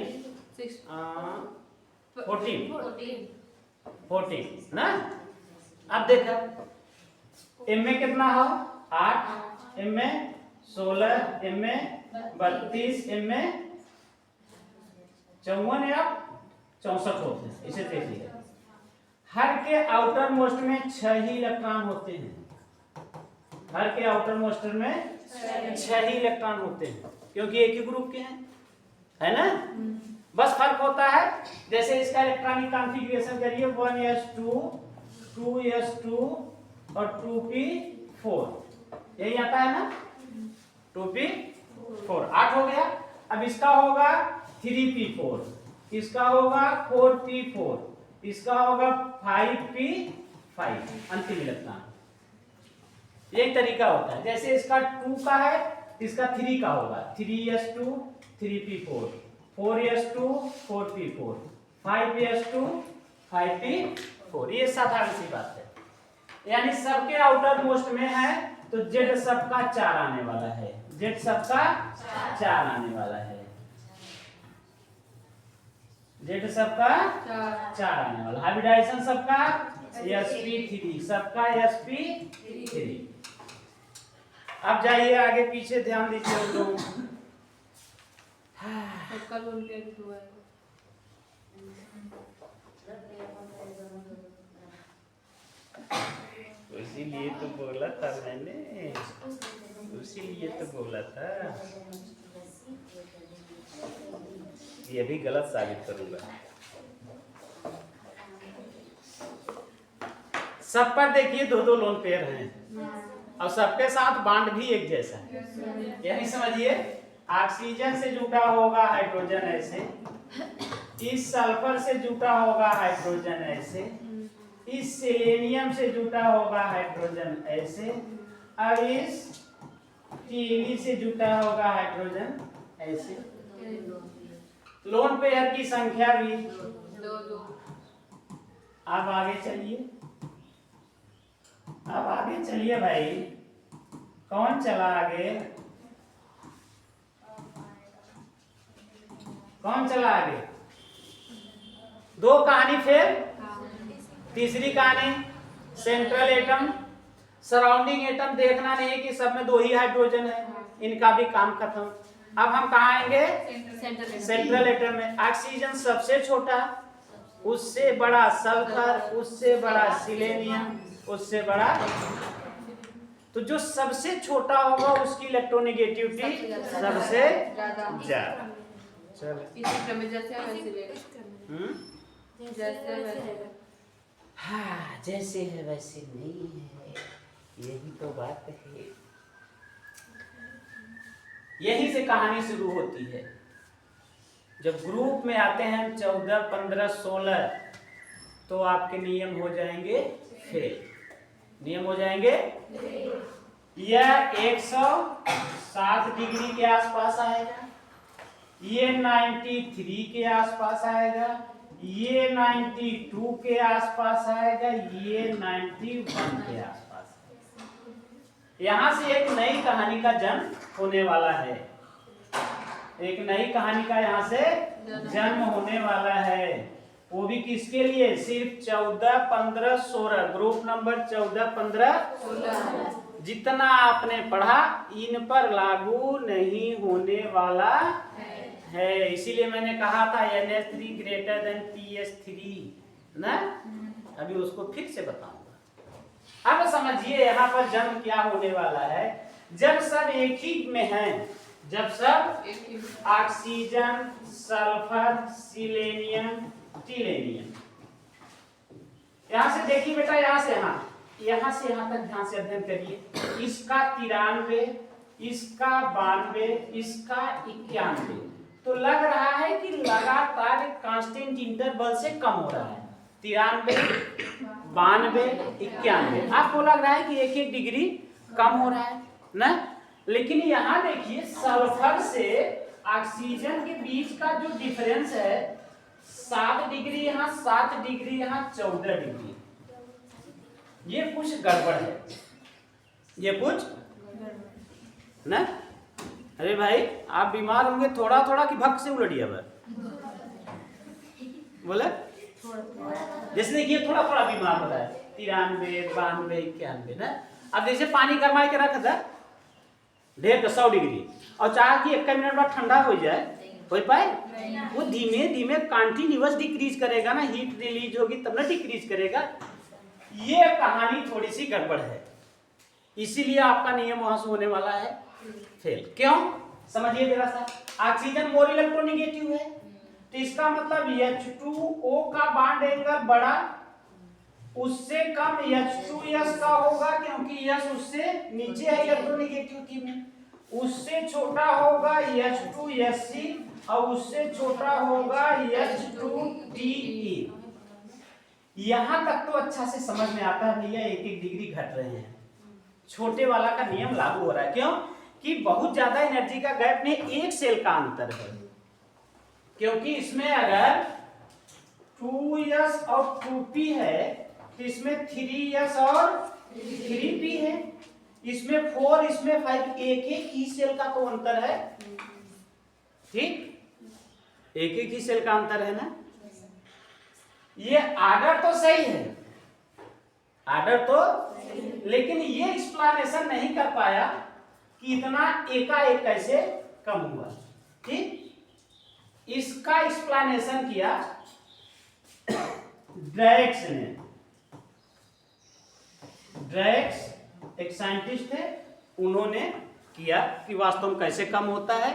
14 ना। अब देखा M में कितना हो 8, M में 16, M में 32, M में 54 या 64 होते हैं। इसे देखिए हर के आउटर मोस्ट में 6 ही इलेक्ट्रॉन होते हैं। हर के आउटर मोस्ट में 6 ही इलेक्ट्रॉन होते हैं, क्योंकि एक ही ग्रुप के हैं, है ना। बस फर्क होता है, जैसे इसका इलेक्ट्रॉनिक कॉन्फ़िगरेशन करिए 1s2 2s2 और 2p4, यही आता है ना। 2p4 8 हो गया। अब इसका होगा 3p4, इसका होगा 4p4, इसका होगा 5p5 अंतिम इलेक्ट्रॉन। यही तरीका होता है। जैसे इसका 2 का है, इसका 3 का होगा 3s2 3p4, 4s2 4p4, 5s2 5p4। ये साधारण सी बात है। यानी सबके आउटर मोस्ट में है तो जेड सबका 4 आने वाला है, जेड सबका 4 आने वाला है, जेड सबका 4 आने वाला। हाइब्रिडाइजेशन सबका sp3, सबका sp3। अब जाइए आगे पीछे ध्यान दीजिए उन लोगों। इसीलिए तो बोला था मैंने, इसीलिए तो बोला था। ये भी गलत साबित करूंगा। सब पर देखिए 2-2 लोन पेयर हैं और सबके साथ बांड भी एक जैसा है। यानी समझिए ऑक्सीजन से जुटा होगा हाइड्रोजन ऐसे, इस सल्फर से जुटा होगा हाइड्रोजन ऐसे, इस सेलेनियम से जुटा होगा हाइड्रोजन ऐसे, और इस टीई से जुटा होगा हाइड्रोजन ऐसे। लोन पेयर की संख्या भी 2। अब आगे चलिए, अब आगे चलिए भाई। कौन चला आगे, कौन चला आगे। 2 कहानी, फिर तीसरी कहानी सेंट्रल एटम। सराउंडिंग एटम देखना नहीं कि सब में 2 ही हाइड्रोजन है, इनका भी काम खत्म। अब हम कहाँ आएंगे सेंट्रल एटम में। ऑक्सीजन सबसे छोटा, उससे बड़ा सल्फर, उससे बड़ा सिलेनियम, उससे बड़ा, तो जो सबसे छोटा होगा उसकी इलेक्ट्रोनेगेटिविटी सबसे ज्यादा। हाँ जैसे है वैसे नहीं है, यही तो बात है। यहीं से कहानी शुरू होती है। जब ग्रुप में आते हैं 14, 15, 16 तो आपके नियम हो जाएंगे फेल। नियम हो जाएंगे, यह 107 डिग्री के आसपास आएगा, ये 93 के आसपास आएगा, ये 92 के आसपास आएगा, ये 91 के आसपास। यहां से एक नई कहानी का जन्म होने वाला है। एक नई कहानी का यहाँ से जन्म होने वाला है। वो भी किसके लिए? सिर्फ 14, 15, 16 ग्रुप नंबर 14, 15, 16 जितना आपने पढ़ा इन पर लागू नहीं होने वाला है। इसीलिए मैंने कहा था NH3 ग्रेटर देन PS3 ना। अभी उसको फिर से बताऊंगा। अब समझिए यहाँ पर जन्म क्या होने वाला है। जब सब एक ही में हैं, जब सब ऑक्सीजन, सल्फर, सिलेनियम, टिलेनियम, यहां से देखिए बेटा, यहां से यहां से यहां तक ध्यान से अध्ययन करिए। इसका 93, इसका 92, इसका 91, तो लग रहा है कि लगातार कांस्टेंट इंटरवल से कम हो रहा है। 93, 92, 91 आपको लग रहा है कि 1-1 डिग्री कम हो रहा है ना। लेकिन यहाँ देखिए सल्फर से ऑक्सीजन के बीच का जो डिफरेंस है 7 डिग्री यहाँ, 7 डिग्री यहाँ, 14 डिग्री। ये कुछ गड़बड़ है, ये कुछ ना। अरे भाई आप बीमार होंगे थोड़ा थोड़ा कि भक्त से उलटिया बोले। जैसे देखिए थोड़ा थोड़ा बीमार हो रहा है, 93, 92, 91 ना। अब जैसे पानी गरमाई के रख दे 150 डिग्री और चाहे कि 1 मिनट बाद ठंडा हो जाए, हो पाए? वो धीमे धीमे कंटिन्यूअस डिक्रीज करेगा ना, हीट रिलीज होगी तब ना डिक्रीज करेगा। ये कहानी थोड़ी सी गड़बड़ है, इसीलिए आपका नियम वहां से होने वाला है फेल। क्यों? समझिए जरा सा। ऑक्सीजन मोर इलेक्ट्रोनेगेटिव है, तो इसका मतलब H2O का बॉन्ड एंगल बड़ा, उससे कम H2S का होगा क्योंकि S उससे नीचे है इलेक्ट्रोनेगेटिविटी में। उससे छोटा होगा H2SC और उससे छोटा होगा H2TE। यहां तक तो अच्छा से समझ में आता है भैया, 1-1 डिग्री घट रहे हैं। छोटे वाला का नियम लागू हो रहा है। क्यों? कि बहुत ज्यादा एनर्जी का गैप में एक सेल का अंतर है। क्योंकि इसमें अगर 2S और 2P है तो इसमें 3S और 3P है, इसमें 4, इसमें 5, एक ही सेल का तो अंतर है। ठीक, एक ही सेल का अंतर है ना। ये आर्डर तो सही है, आर्डर तो, लेकिन ये एक्सप्लेनेशन नहीं कर पाया कि इतना एकाएक कैसे कम हुआ। ठीक, इसका एक्सप्लेनेशन किया ड्रैक्स ने। ड्रैक्स एक साइंटिस्ट थे, उन्होंने किया कि वास्तव में कैसे कम होता है।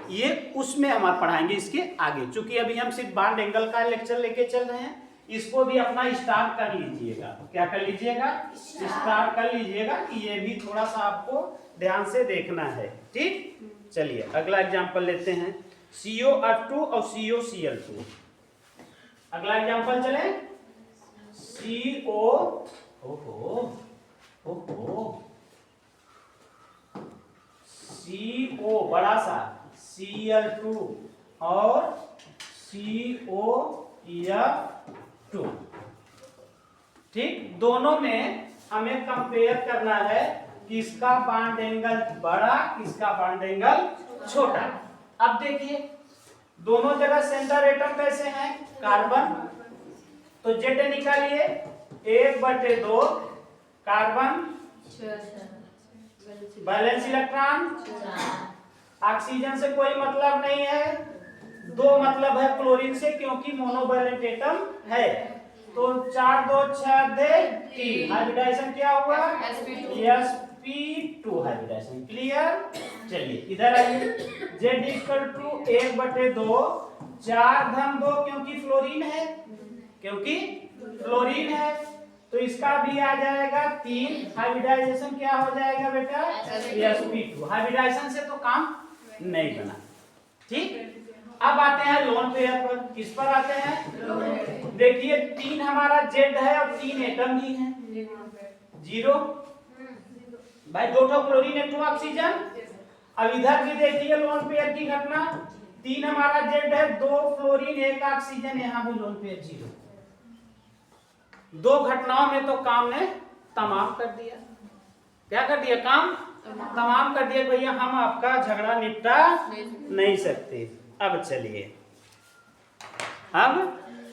ये उसमें हम पढ़ाएंगे इसके आगे, चूंकि अभी हम सिर्फ बॉन्ड एंगल का लेक्चर लेके चल रहे हैं। इसको भी अपना स्टार्ट कर लीजिएगा। क्या कर लीजिएगा? स्टार्ट कर लीजिएगा कि ये भी थोड़ा सा आपको ध्यान से देखना है। ठीक, चलिए अगला एग्जांपल लेते हैं, COF2 और COCl2। अगला एग्जांपल चले, CO बड़ा सा, Cl2 और COF2। ठीक, दोनों में हमें कंपेयर करना है किसका बॉन्ड एंगल बड़ा, किसका बॉन्ड एंगल छोटा। अब देखिए दोनों जगह सेंटर एटम कैसे हैं? कार्बन, तो Z निकालिए, 1/2 कार्बन, बैलेंस इलेक्ट्रॉन, ऑक्सीजन से कोई मतलब नहीं है, 2 मतलब है क्लोरीन से क्योंकि मोनोवैलेंट एटम है। तो 4 2 6 दे 3, हाइब्रिडाइजेशन क्या हुआ? sp2 hybridisation. क्लियर? चलिए इधर आइए, Z 1/2, 4 धन 2 क्योंकि फ्लोरीन है, क्योंकि फ्लोरीन है, तो इसका भी आ जाएगा 3। हाइब्रिडाइजेशन क्या हो जाएगा बेटा? sp2। हाइब्रिडाइजेशन से तो काम नहीं बना। ठीक, अब आते हैं लोन पेयर पर। किस पर आते हैं? देखिए 3 हमारा जेड है और 3 एटम भी है। 0 भाई, 2 क्लोरीन 1 ऑक्सीजन। अब इधर भी देखिए लोन पेयर की घटना, 3 हमारा जेड है, 2 फ्लोरीन 1 ऑक्सीजन, यहाँ भी लोन पेयर 0। 2 घटनाओं में तो काम ने तमाम कर दिया। क्या कर दिया? काम तमाम कर दिया। भैया हम आपका झगड़ा निपटा नहीं सकते। अब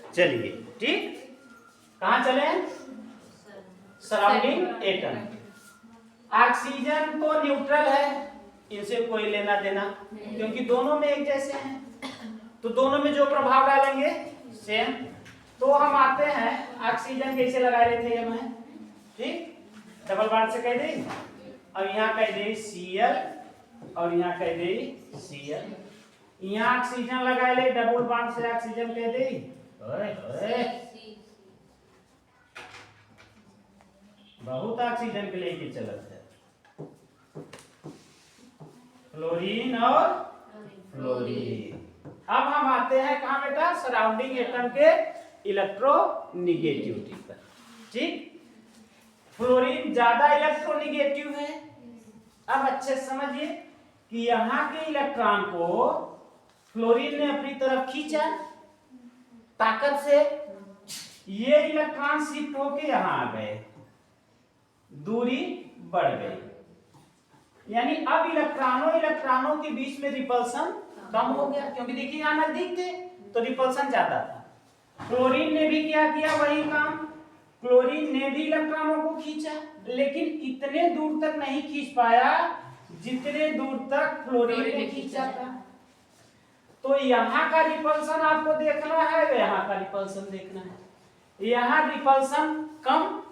चलिए, ठीक, कहां चले? Surrounding atom. ऑक्सीजन तो न्यूट्रल है, इनसे कोई लेना देना, क्योंकि दोनों में एक जैसे हैं, तो दोनों में जो प्रभाव डालेंगे सेम। तो हम आते हैं, ऑक्सीजन कैसे लगा रहे थे हम, ठीक, डबल बॉन्ड से कह दे। अब यहाँ कह दे Cl और यहाँ कह दे Cl। यहाँ ऑक्सीजन लगा ले, डबल बॉन्ड से ऑक्सीजन कह दे। बहुत ऑक्सीजन के लेके चलत है, फ्लोरीन और फ्लोरीन। अब हम आते हैं कहाँ बेटा? सराउंडिंग एटम के इलेक्ट्रोनिगेटिविटी पर। ठीक, फ्लोरीन ज्यादा इलेक्ट्रोनिगेटिव है। अब अच्छे से समझिए कि यहाँ के इलेक्ट्रॉन को फ्लोरीन ने अपनी तरफ खींचा ताकत से, ये इलेक्ट्रॉन शिफ्ट होके यहाँ आ गए, दूरी बढ़ गई। यानी अब इलेक्ट्रॉनों के बीच में रिपल्सन कम हो गया, क्योंकि देखिए यहाँ नजदीक थे तो रिपल्सन ज्यादा था। फ्लोरीन ने भी क्या किया? वही काम। क्लोरीन ने भी इलेक्ट्रॉनों को खींचा, लेकिन इतने दूर तक नहीं खींच पाया जितने दूर तक फ्लोरीन ने खींचा था। तो यहाँ का रिपल्सन आपको देखना है, यहाँ का रिपल्सन देखना है। यहाँ रिपल्सन कम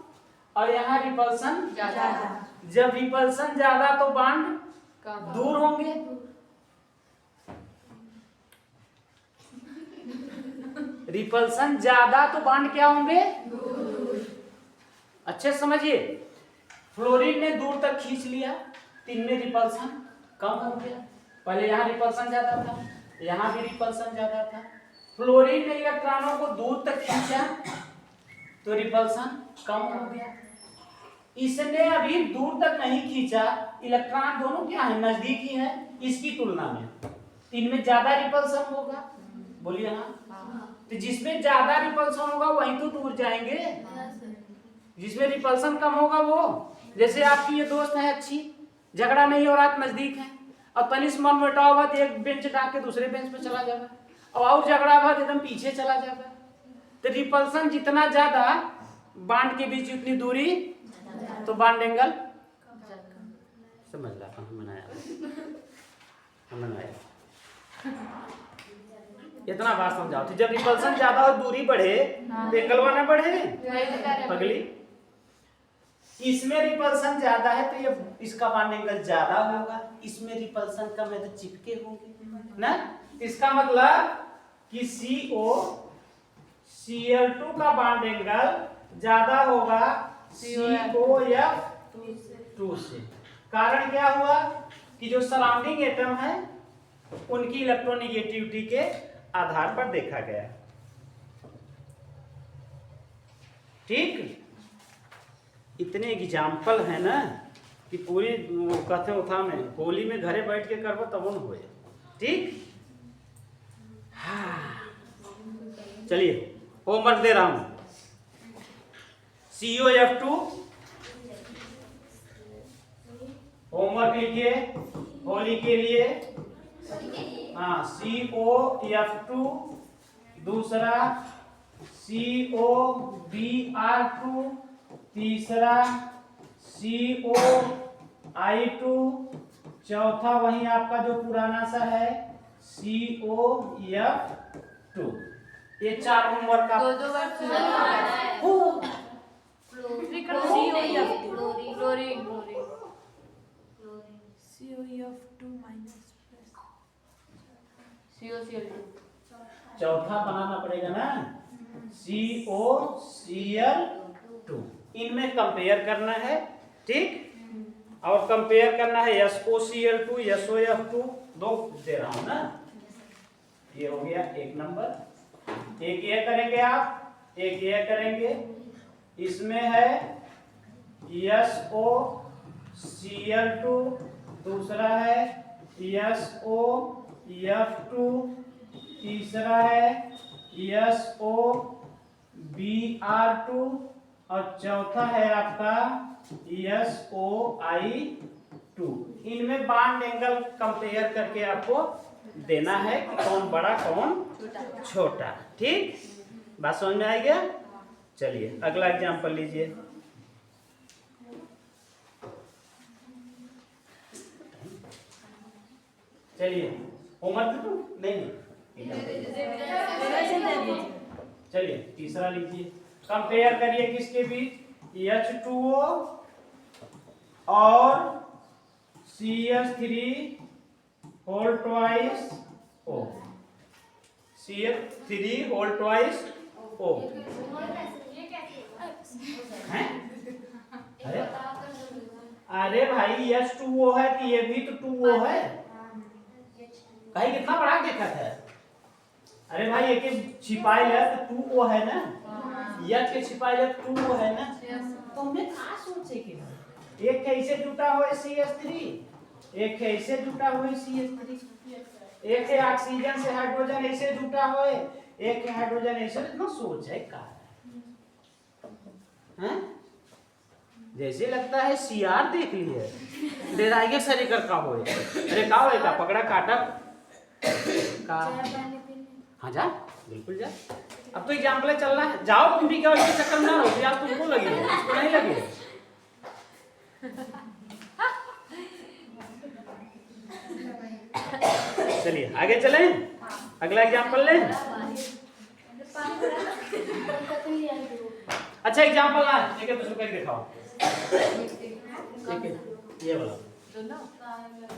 और यहाँ रिपल्सन ज्यादा। जब रिपल्सन ज्यादा तो बॉन्ड दूर होंगे, रिपल्सन ज्यादा तो बॉन्ड क्या होंगे? अच्छे समझिए, फ्लोरीन ने दूर तक खींच लिया तो इनमें रिपल्सन कम हो गया। पहले यहाँ रिपल्सन ज्यादा था, यहाँ भी रिपल्सन ज्यादा था। फ्लोरीन ने इलेक्ट्रॉनों को दूर तक खींचा तो रिपल्सन कम हो गया। इसने अभी दूर तक नहीं खींचा, इलेक्ट्रॉन दोनों क्या है? नजदीक ही है। इसकी तुलना में इनमें ज्यादा रिपल्सन होगा। बोलिए हाँ। तो जिसमें ज्यादा रिपल्सन होगा वहीं तो दूर जाएंगे, जिसमें रिपल्सन कम होगा वो। जैसे आपकी ये दोस्त है अच्छी, झगड़ा नहीं हो रहा, नजदीक है, और तनिस मन मुटाव हुआ तो एक बेंच डाक के दूसरे बेंच पे चला जाएगा, और झगड़ा हुआ तो एकदम पीछे चला जाएगा। तो रिपल्सन जितना ज्यादा, बॉन्ड के बीच उतनी दूरी, तो बॉन्ड एंगल समझ ला। इतना बात समझाओ। तो जब रिपल्सन ज्यादा और दूरी बढ़े तो एंगल ना बढ़े पगली। इसमें रिपल्सन ज्यादा है तो ये इसका बॉन्ड एंगल ज्यादा होगा, इसमें रिपल्सन कम है तो चिपके होंगे ना। इसका मतलब कि Cl2 का बॉन्ड एंगल ज्यादा होगा COF2 से। कारण क्या हुआ कि जो सराउंडिंग एटम है उनकी इलेक्ट्रोनिगेटिविटी के आधार पर देखा गया। ठीक, इतने एग्जाम्पल है ना कि पूरी कहते उठा में होली में घरे बैठ के करबो तब न होए। ठीक, हाँ चलिए होमवर्क दे रहा हूं। COF2 होमवर्क लिखिए होली के लिए। हाँ, COF2, दूसरा COBr2, तीसरा COI2, चौथा वही आपका जो पुराना सा है COF2। ये 4 होमवर्क का दो बार चौथा बनाना पड़ेगा ना, COCl2। इनमें कंपेयर करना है। ठीक, और कंपेयर करना है SOCl2 SOF2 दो दे रहा हूं ना। ये हो गया एक नंबर। एक ये करेंगे आप, एक ये करेंगे। इसमें है SOCl2, दूसरा है SOF2, तीसरा है SOBr2 और चौथा है आपका SOI2। इनमें बॉन्ड एंगल कंपेयर करके आपको देना है कि कौन बड़ा कौन छोटा। ठीक, बात समझ में आई क्या? चलिए अगला एग्जांपल लीजिए। चलिए होमवर्क तो नहीं, चलिए तीसरा लीजिए। कंपेयर करिए किसके बीच, H2O और CH3 whole twice O, CH3 whole twice O। हैं? अरे भाई H2O है कि ये भी तो 2O है। कहीं कितना बड़ा देखा था। अरे भाई एक छिपाई है तो 2O है ना, H के छिपाई है तो 2O है ना। तो हमने कहा सोचे कि एक कैसे जुटा हुआ है CH3, एक कैसे जुटा हुआ है CH3, एक है ऑक्सीजन से हाइड्रोजन ऐसे जुटा हुआ है, एक है हाइड्रोजन ऐसे। इतना सोच है का हैं? जैसे लगता है CR देख लिए डेराइए सरे कर का होए। अरे का होए का पकड़ा काटा का। हाँ जा, बिल्कुल जा। अब तो एग्जाम्पल चलना है, जाओ तुम भी। क्या इसके चक्कर में ना रहो, प्यास तुमको लगी है, इसको नहीं लगी है। चलिए आगे चलें, अगला एग्जाम्पल लें। अच्छा एग्जाम्पल ना एक दूसरे को दिखाओ।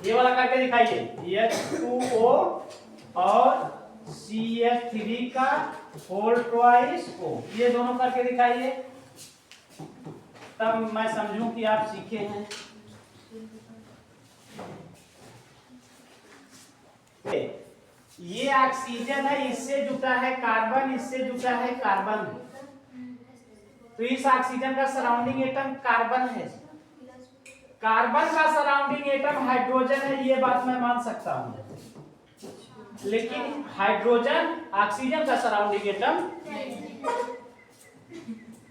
ये वाला करके दिखाइए। H2O और CH3 का होल ट्वाइस O, ये दोनों करके दिखाइए, तब मैं समझूं कि आप सीखे हैं। ये ऑक्सीजन है, इससे जुटा है कार्बन, इससे जुटा है कार्बन। तो इस ऑक्सीजन का सराउंडिंग एटम कार्बन है, कार्बन का सराउंडिंग एटम हाइड्रोजन है, ये बात मैं मान सकता हूं। लेकिन हाइड्रोजन ऑक्सीजन का सराउंडिंग एटम,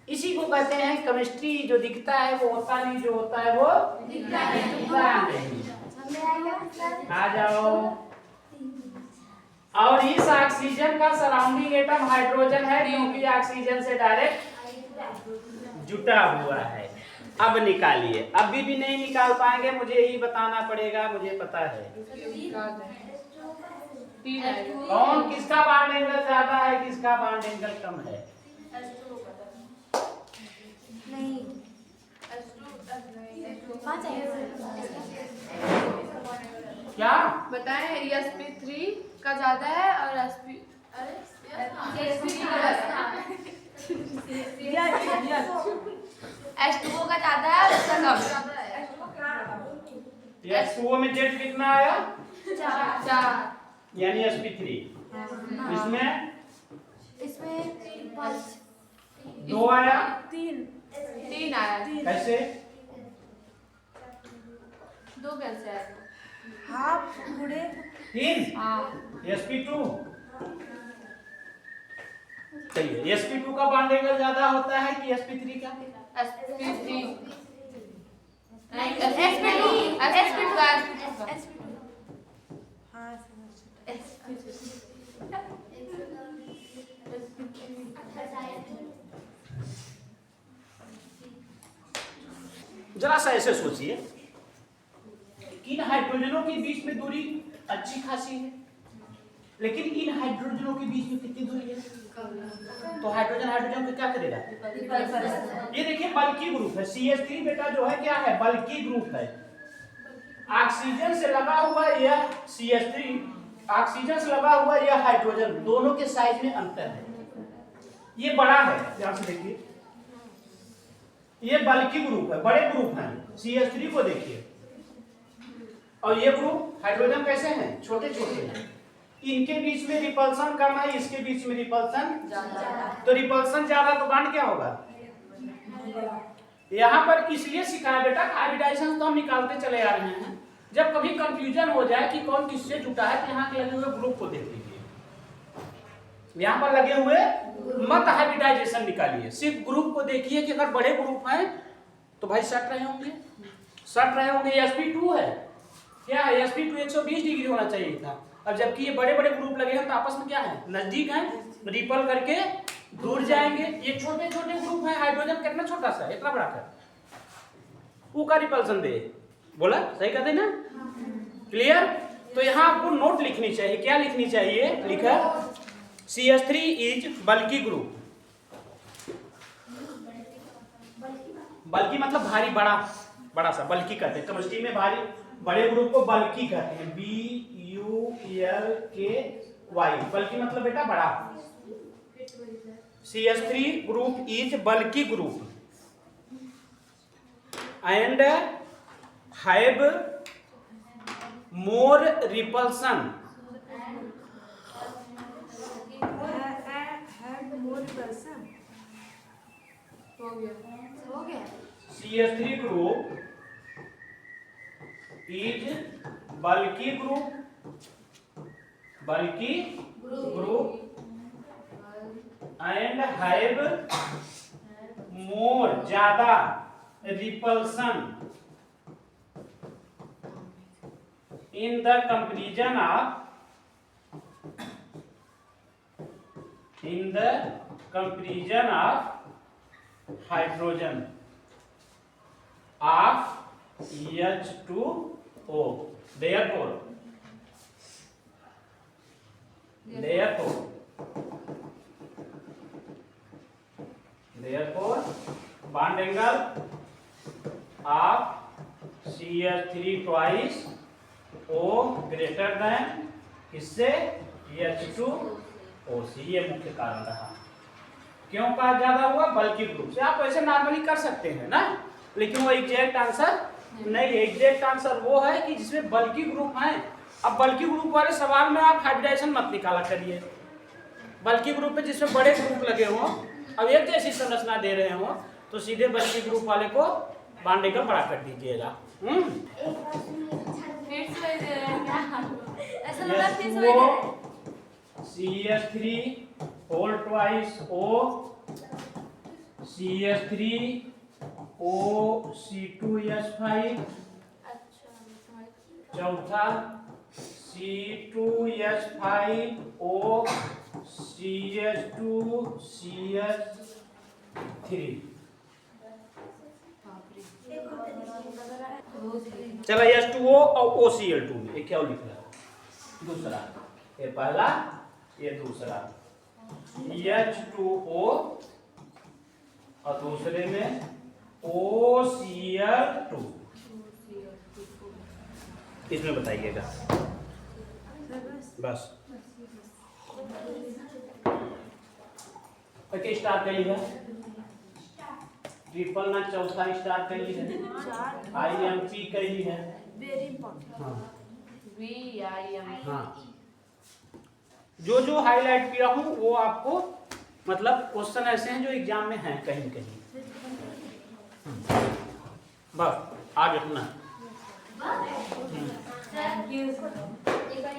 इसी को कहते हैं केमिस्ट्री। जो दिखता है वो होता नहीं, जो होता है वो दिखता नहीं। आ जाओ। और इस ऑक्सीजन का सराउंडिंग एटम हाइड्रोजन है, क्योंकि ऑक्सीजन से डायरेक्ट जुटा हुआ है। अब निकालिए। अभी भी नहीं निकाल पाएंगे, मुझे ही बताना पड़ेगा, मुझे पता है। कौन किसका बॉन्ड एंगल ज्यादा है, किसका बॉन्ड एंगल कम है? क्या बताएं? sp3 का ज्यादा है और H2O का ज्यादा है और उसका कम। H2O में Z कितना आया? 4 यानी sp3। इसमें 2 आया, 3 आया। कैसे? 2 कैसे आया? हाफ गुड़े 3 हाँ sp2। चलिए sp2 का बॉन्ड एंगल ज्यादा होता है कि sp3 का? sp3 नहीं, sp2 का। हाँ जरा सा ऐसे सोचिए, इन हाइड्रोजनों के बीच में दूरी अच्छी खासी है, लेकिन इन हाइड्रोजनों के बीच में कितनी दूरी है? तो हाइड्रोजन हाइड्रोजन को क्या करेगा? ये देखिए बल्की ग्रुप है। CH3 बेटा जो है क्या है? बल्की ग्रुप है। ऑक्सीजन से लगा हुआ यह CH3, ऑक्सीजन से लगा हुआ यह हाइड्रोजन, दोनों के साइज में अंतर है। ये बड़ा है, ध्यान से देखिए, ये बल्कि ग्रुप है, बड़े ग्रुप हैं। CH3 को देखिए, और ये ग्रुप हाइड्रोजन कैसे हैं, छोटे छोटे हैं। इनके बीच में रिपल्सन कम है, इसके बीच में रिपल्सन ज्यादा। तो रिपल्सन ज्यादा तो बॉन्ड क्या होगा, यहाँ पर इसलिए सिखाया बेटा, हाइब्रिडाइजेशन तो हम निकालते चले आ रहे हैं। जब कभी कंफ्यूजन हो जाए कि कौन किससे जुटा है, तो यहाँ के लगे हुए ग्रुप को देख लीजिए। यहाँ पर लगे हुए मत हाइब्रिडाइजेशन निकालिए, सिर्फ ग्रुप को देखिए कि अगर बड़े ग्रुप हैं तो भाई सट रहे होंगे, सट रहे होंगे। sp2 है, क्या है sp2 120 डिग्री होना चाहिए था। अब जबकि ये बड़े बड़े ग्रुप लगे हैं तो आपस में क्या है, नजदीक हैं, रिपल करके दूर जाएंगे। ये छोटे छोटे ग्रुप हैं, हाइड्रोजन कितना छोटा सा है, इतना बड़ा कर ऊ का रिपल्सन दे, बोला सही कहते ना, क्लियर। तो यहाँ आपको नोट लिखनी चाहिए, क्या लिखनी चाहिए, लिखा CH3 इज बल्कि ग्रुप। बल्कि मतलब भारी, बड़ा, बड़ा सा, बल्कि कहते हैं केमिस्ट्री में। भारी बड़े ग्रुप को बल्कि कहते हैं, BULKY। बल्कि मतलब बेटा बड़ा। CH3 ग्रुप इज बल्कि group and have more repulsion हो गया। CH3 ग्रुप इज बल्कि ग्रुप एंड हैव मोर ज्यादा repulsion in the comparison of hydrogen of H2O. Therefore bond angle of CH3 twice O greater than इससे H2O। ये मुख्य कारण रहा। क्यों का ज्यादा हुआ, बल्कि ग्रुप से। आप ऐसे नॉर्मली कर सकते हैं ना, लेकिन वो एग्जैक्ट आंसर नहीं है। एग्जैक्ट आंसर वो है कि जिसमें बल्कि ग्रुप हैं। अब बल्कि ग्रुप वाले सवाल में आप हाइब्रिडाइजेशन मत निकाला करिए। बल्कि ग्रुप में जिसमें बड़े ग्रुप लगे हों, अब एक जैसी संरचना दे रहे हों, तो सीधे बल्कि ग्रुप वाले को बॉन्ड एंगल बड़ा कर दीजिएगा। CH3 whole twice O, CH3 OC2H5, चौथा C2H5O CH2CH3। चला H2O और OCl2 में एक क्या लिख रहा है, दूसरा, ये पहला ये दूसरा, H2O और दूसरे में OCl2। इसमें बताइएगा बस। ओके, स्टार्ट करिएगा। ट्रिपल ना चौथा स्टार्ट करी है, IMP करी है, वेरी इंपॉर्टेंट। हाँ VIM। हाँ, जो हाईलाइट किया हूँ वो आपको मतलब क्वेश्चन ऐसे हैं जो एग्जाम में हैं कहीं कहीं। बस आगे अपना। एक बार